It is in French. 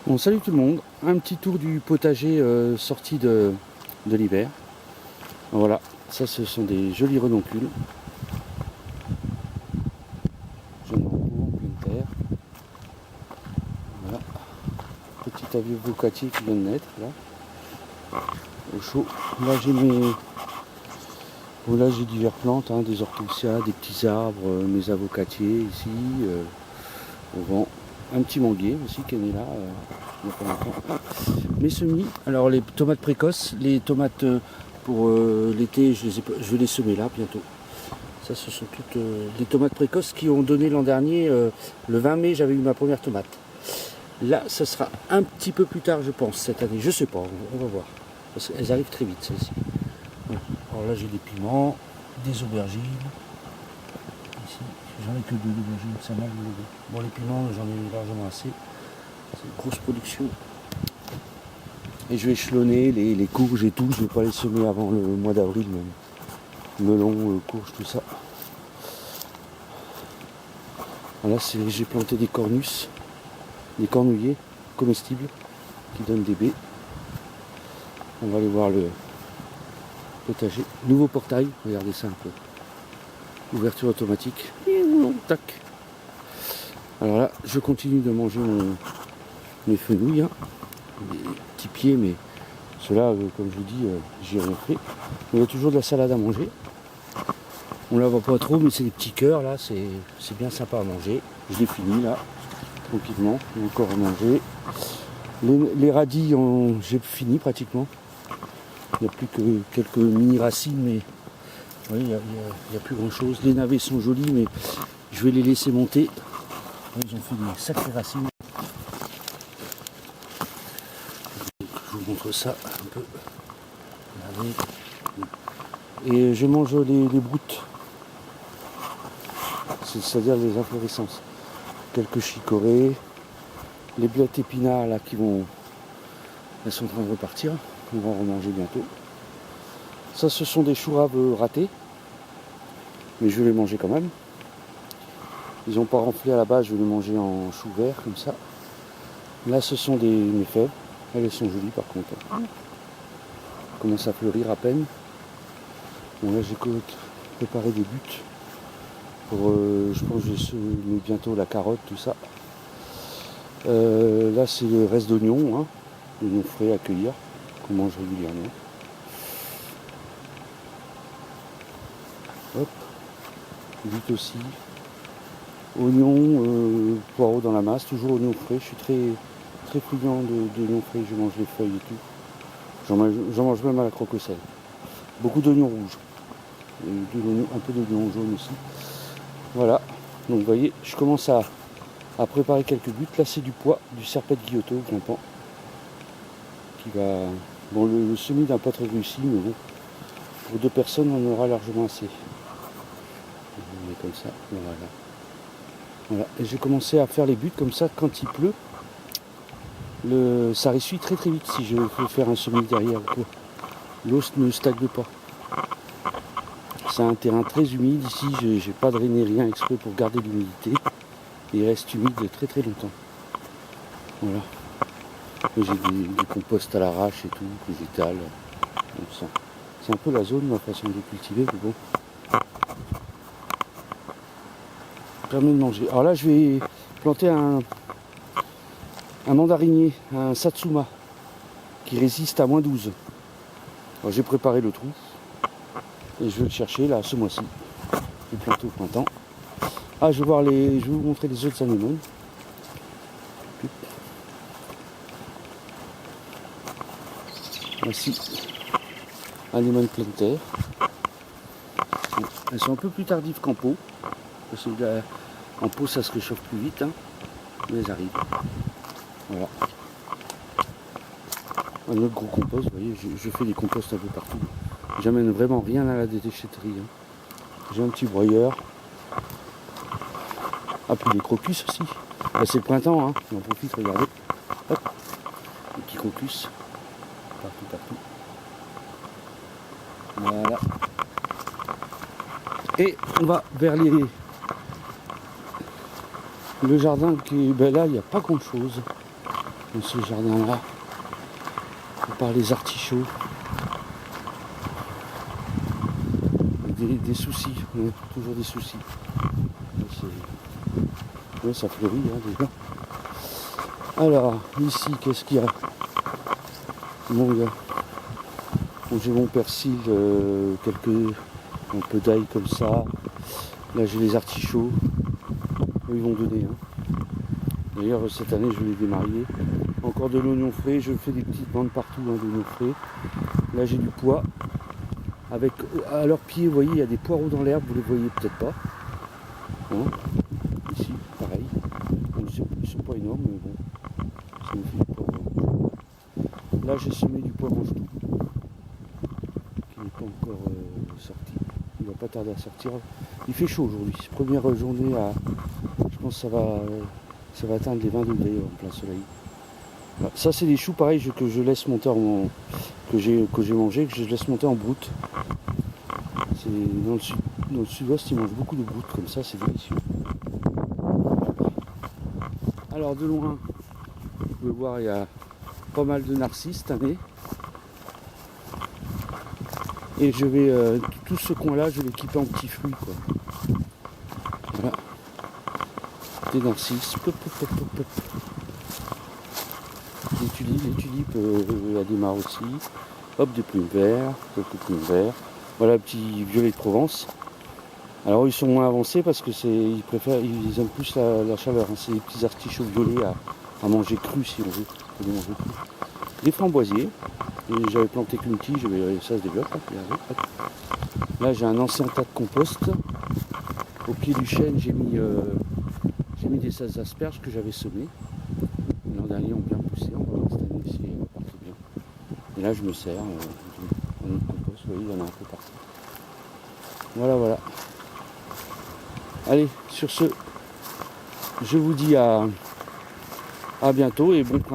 Bon, salut tout le monde, un petit tour du potager sorti de l'hiver. Voilà, ça ce sont des jolis renoncules. Jeunes en pleine terre. Voilà, petit avocatier qui vient de naître là, au chaud. Là j'ai diverses plantes, hein, des orthoncias, des petits arbres, mes avocatiers ici, au vent. Un petit manguier aussi qui est né là, il n'y a pas longtemps. Mes semis, alors les tomates précoces, les tomates pour l'été, je vais les semer là bientôt. Ça, ce sont toutes les tomates précoces qui ont donné l'an dernier, le 20 mai, j'avais eu ma première tomate. Là, ça sera un petit peu plus tard, je pense, cette année. Je sais pas, on va voir. Parce qu'elles arrivent très vite, celles-ci. Voilà. Alors là, j'ai des piments, des aubergines. Ici, j'en ai que deux d'aubergines, ça m'a levé. Bon, les piments, j'en ai largement assez. C'est une grosse production. Et je vais échelonner les courges et tout. Je ne vais pas les semer avant le mois d'avril même. Melon, courges, tout ça. Là, j'ai planté des cornus, des cornouillers comestibles qui donnent des baies. On va aller voir le potager. Nouveau portail, regardez ça un peu. Ouverture automatique. Et non, tac. Alors là, je continue de manger mes fenouilles. Hein. Des petits pieds, mais ceux-là, comme je vous dis, j'ai rien fait. Il y a toujours de la salade à manger. On la voit pas trop, mais c'est des petits cœurs là, c'est bien sympa à manger. Je l'ai fini là, tranquillement, encore à manger. Les radis, j'ai fini pratiquement. Il n'y a plus que quelques mini racines, mais oui, il n'y a plus grand chose. Les navets sont jolis, mais je vais les laisser monter. Ils ont fait des sacrées racines. Je vous montre ça un peu. Et je mange les broutes, c'est-à-dire les inflorescences. Quelques chicorées, les blettes épinards là elles sont en train de repartir. On va en remanger bientôt. Ça, ce sont des choux raves ratés, mais je vais les manger quand même. Ils n'ont pas renflé à la base, je vais les manger en chou vert comme ça. Là, ce sont mes fèves. Elles sont jolies par contre. Commence à fleurir à peine. Bon, là, j'ai préparé des buts pour, je pense que je vais semer bientôt la carotte, tout ça. Là, c'est le reste d'oignons, hein, d'oignons frais à cueillir, qu'on mange régulièrement. Hop, buts aussi. Oignons, poireaux dans la masse, toujours oignons frais. Je suis très friand d'oignons frais, je mange les feuilles et tout. J'en mange même à la croque au sel. Beaucoup d'oignons rouges. Et un peu d'oignons jaunes aussi. Voilà, donc vous voyez, je commence à préparer quelques buts. Là, c'est du pois, du serpette guillotot grimpant. Qui va. Bon, le semis n'a pas très réussi, mais bon, pour 2 personnes, on aura largement assez. On met comme ça, voilà. Et j'ai commencé à faire les buts comme ça quand il pleut. Ça ressuie très très vite si je veux faire un semis derrière. L'eau ne stagne pas. C'est un terrain très humide ici, j'ai pas drainé rien exprès pour garder l'humidité. Il reste humide très très longtemps. Voilà. J'ai des composts à l'arrache et tout, que j'étale. C'est un peu la zone, ma façon de cultiver, mais bon. Ça permet de manger. Alors là, je vais planter un mandarinier, un satsuma, qui résiste à -12. Alors j'ai préparé le trou. Et je vais le chercher là ce mois-ci. Je vais planter au printemps. Ah, je vais vous montrer les autres anémones. Voici anémones pleine terre. Elles sont un peu plus tardives qu'en pot. Parce que en pot ça se réchauffe plus vite. Hein, mais elles arrivent. Voilà. Un autre gros compost, vous voyez, je fais des composts un peu partout. J'amène vraiment rien à la déchetterie. Hein. J'ai un petit broyeur. Ah, puis les crocus aussi. Là, c'est le printemps, hein. On en profite, regardez. Hop, les petits crocus. Partout. Voilà. Et on va vers le jardin qui est... Ben là, il n'y a pas grand chose. dans ce jardin-là. À part les artichauts. Des soucis, toujours des soucis. Ouais, ça fleurit déjà. Alors, ici, qu'est-ce qu'il y a? Bon, j'ai mon persil, un peu d'ail comme ça. Là, j'ai les artichauts. Ils vont donner. D'ailleurs, cette année, je vais les démarier. Encore de l'oignon frais. Je fais des petites bandes partout d'oignon frais. Là, j'ai du pois. Avec, à leurs pieds, vous voyez, il y a des poireaux dans l'herbe. Vous les voyez peut-être pas. Ici, pareil. Bon, ils sont pas énormes, mais bon. Ça me fait du poireau. Là, j'ai semé du poireau tout, qui n'est pas encore sorti. Il va pas tarder à sortir. Il fait chaud aujourd'hui. Première journée à... Je pense que ça va atteindre les 20 degrés en plein soleil. Voilà. Ça, c'est des choux pareil que je laisse monter que j'ai mangé, que je laisse monter en broute. C'est dans le sud-ouest, ils mangent beaucoup de broute comme ça, c'est délicieux. Alors de loin, vous pouvez voir, il y a pas mal de narcisses cette année. Et je vais, tout ce coin-là, je vais l'équiper en petits fruits, quoi. Voilà. Des narcisses. Pop, pop, pop, pop, pop. Les tulipes, la démarre aussi. Hop, des plumes vertes, quelques plumes vertes. Voilà, petit violet de Provence. Alors ils sont moins avancés parce que ils aiment plus la chaleur. C'est des petits artichauts violets à manger crus si on veut. On peut les manger crus. Des framboisiers. J'avais planté qu'une tige, ça se développe. Là j'ai un ancien tas de compost. Au pied du chêne j'ai mis des asperges que j'avais semées. L'an dernier ont bien poussé, on va voir cette année si elles partent bien. Et là je me sers en autre compost, vous voyez, il y en a un peu partout. Voilà. Allez, sur ce, je vous dis à bientôt et bon printemps.